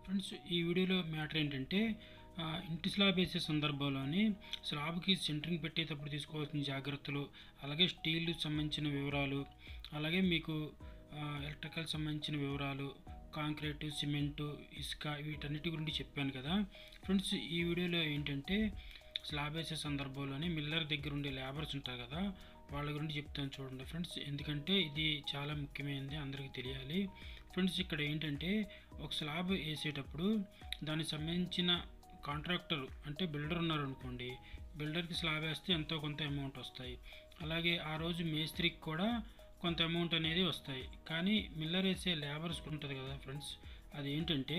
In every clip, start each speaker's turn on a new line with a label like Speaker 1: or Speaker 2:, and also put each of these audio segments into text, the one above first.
Speaker 1: Friends, ఈ వీడియోలో matter ఏంటంటే ఇంటి స్లాబ్ వేసే సందర్భంలోని స్లాబ్కి సెంటరింగ్ పెట్టేటప్పుడు తీసుకోవాల్సిన జాగ్రత్తలు, అలాగే స్టీల్ సంబంధించిన వివరాలు, అలాగే మీకు ఎలక్ట్రికల్ సంబంధించిన వివరాలు, కాంక్రీటు, సిమెంటు, ఇసుక వీటన్నిటి గురించి చెప్పాను కదా ఫ్రెండ్స్. ఈ వీడియోలో ఏంటంటే స్లాబ్ వేసే సందర్భంలోని మిల్లర్ దగ్గర ఉండే లేబర్స్ ఉంటారు కదా, వాళ్ళ గురించి చెప్తాను చూడండి ఫ్రెండ్స్. ఎందుకంటే ఇది చాలా ముఖ్యమైనది, అందరికీ తెలియాలి ఫ్రెండ్స్. ఇక్కడ ఏంటంటే ఒక స్లాబ్ వేసేటప్పుడు దానికి సంబంధించిన కాంట్రాక్టర్ అంటే బిల్డర్ ఉన్నారు అనుకోండి, బిల్డర్కి స్లాబ్ వేస్తే ఎంతో కొంత అమౌంట్ వస్తాయి. అలాగే ఆ రోజు మేస్త్రికి కూడా కొంత అమౌంట్ అనేది వస్తాయి. కానీ మిల్లర్ వేసే లేబర్స్కి ఉంటుంది కదా ఫ్రెండ్స్, అది ఏంటంటే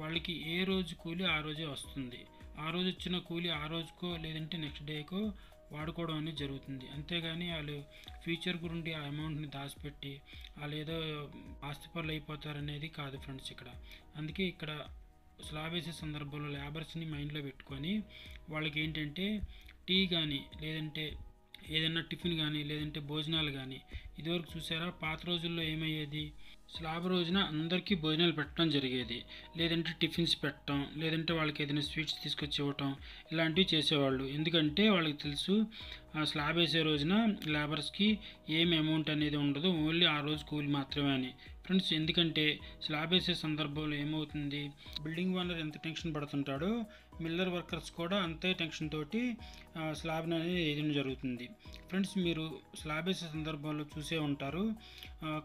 Speaker 1: వాళ్ళకి ఏ రోజు కూలి ఆ రోజే వస్తుంది. ఆ రోజు వచ్చిన కూలి ఆ రోజుకో లేదంటే నెక్స్ట్ డేకో వాడుకోవడం అనేది జరుగుతుంది. అంతేగాని వాళ్ళు ఫ్యూచర్ గురించి ఆ అమౌంట్ని దాచిపెట్టి వాళ్ళు ఏదో ఆస్తిపరులు అయిపోతారనేది కాదు ఫ్రెండ్స్ ఇక్కడ. అందుకే ఇక్కడ స్లాబ్ వేసే సందర్భంలో లేబర్స్ని మైండ్లో పెట్టుకొని వాళ్ళకి ఏంటంటే టీ కానీ లేదంటే ఏదైనా టిఫిన్ కానీ లేదంటే భోజనాలు కానీ, ఇదివరకు చూసారా పాత రోజుల్లో ఏమయ్యేది, స్లాబ్ రోజున అందరికీ భోజనాలు పెట్టడం జరిగేది, లేదంటే టిఫిన్స్ పెట్టడం, లేదంటే వాళ్ళకి ఏదైనా స్వీట్స్ తీసుకొచ్చి ఇవ్వటం, ఇలాంటివి చేసేవాళ్ళు. ఎందుకంటే వాళ్ళకి తెలుసు స్లాబ్ వేసే రోజున లేబర్స్కి ఏమి అమౌంట్ అనేది ఉండదు, ఓన్లీ ఆ రోజు కూలి మాత్రమే అని ఫ్రెండ్స్. ఎందుకంటే స్లాబ్ వేసే సందర్భంలో ఏమవుతుంది, బిల్డింగ్ ఓనర్ ఎంత టెన్షన్ పడుతుంటాడో మిల్లర్ వర్కర్స్ కూడా అంతే టెన్షన్ తోటి స్లాబ్ అనేది వేయడం జరుగుతుంది ఫ్రెండ్స్. మీరు స్లాబ్ వేసే సందర్భంలో చూసే ఉంటారు,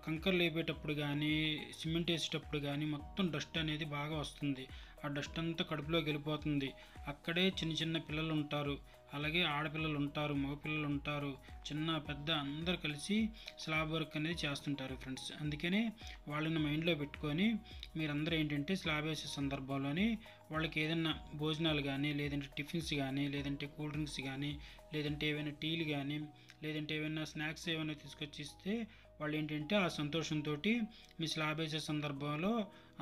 Speaker 1: కంకర్ లేపేటప్పుడు కానీ సిమెంట్ వేసేటప్పుడు కానీ మొత్తం డస్ట్ అనేది బాగా వస్తుంది. ఆ డస్ట్ అంతా కడుపులోకి వెళ్ళిపోతుంది. అక్కడే చిన్న చిన్న పిల్లలు ఉంటారు, అలాగే ఆడపిల్లలు ఉంటారు, మగపిల్లలు ఉంటారు, చిన్న పెద్ద అందరు కలిసి స్లాబ్ వర్క్ అనేది చేస్తుంటారు ఫ్రెండ్స్. అందుకనే వాళ్ళని మైండ్లో పెట్టుకొని మీరందరూ ఏంటంటే స్లాబ్ వేసే సందర్భంలోని వాళ్ళకి ఏదైనా భోజనాలు కానీ లేదంటే టిఫిన్స్ కానీ లేదంటే కూల్ డ్రింక్స్ కానీ లేదంటే ఏవైనా టీలు కానీ లేదంటే ఏమైనా స్నాక్స్ ఏమైనా తీసుకొచ్చి ఇస్తే వాళ్ళు ఏంటంటే ఆ సంతోషంతో మీ స్లాబ్ వేసే సందర్భంలో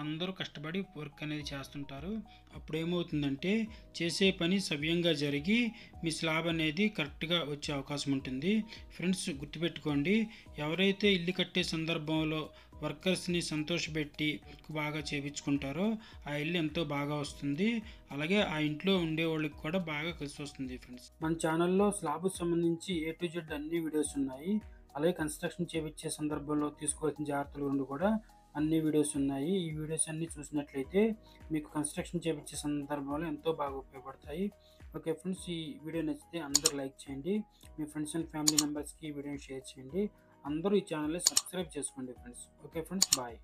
Speaker 1: అందరూ కష్టపడి వర్క్ అనేది చేస్తుంటారు. అప్పుడు ఏమవుతుందంటే చేసే పని సవ్యంగా జరిగి మీ స్లాబ్ అనేది కరెక్ట్గా వచ్చే అవకాశం ఉంటుంది ఫ్రెండ్స్. గుర్తుపెట్టుకోండి, ఎవరైతే ఇల్లు కట్టే సందర్భంలో వర్కర్స్ని సంతోషపెట్టి బాగా చేయించుకుంటారో ఆ ఇల్లు ఎంతో బాగా వస్తుంది, అలాగే ఆ ఇంట్లో ఉండే వాళ్ళకి కూడా బాగా కలిసి వస్తుంది ఫ్రెండ్స్. మన ఛానల్లో స్లాబ్కు సంబంధించి A to Z అన్ని వీడియోస్ ఉన్నాయి. అలాగే కన్స్ట్రక్షన్ చేయించే సందర్భంలో తీసుకోవాల్సిన జాగ్రత్తల గురించి కూడా అన్ని వీడియోస్ ఉన్నాయి. ఈ వీడియోస్ అన్ని చూసినట్లయితే మీకు కన్స్ట్రక్షన్ చేయించే సందర్భంలో ఎంతో బాగా ఉపయోగపడతాయి. ఓకే ఫ్రెండ్స్, ఈ వీడియో నచ్చితే అందరూ లైక్ చేయండి, మీ ఫ్రెండ్స్ అండ్ ఫ్యామిలీ మెంబర్స్కి ఈ వీడియోని షేర్ చేయండి. అందరూ ఈ ఛానల్ని సబ్స్క్రైబ్ చేసుకోండి ఫ్రెండ్స్. Okay friends, bye.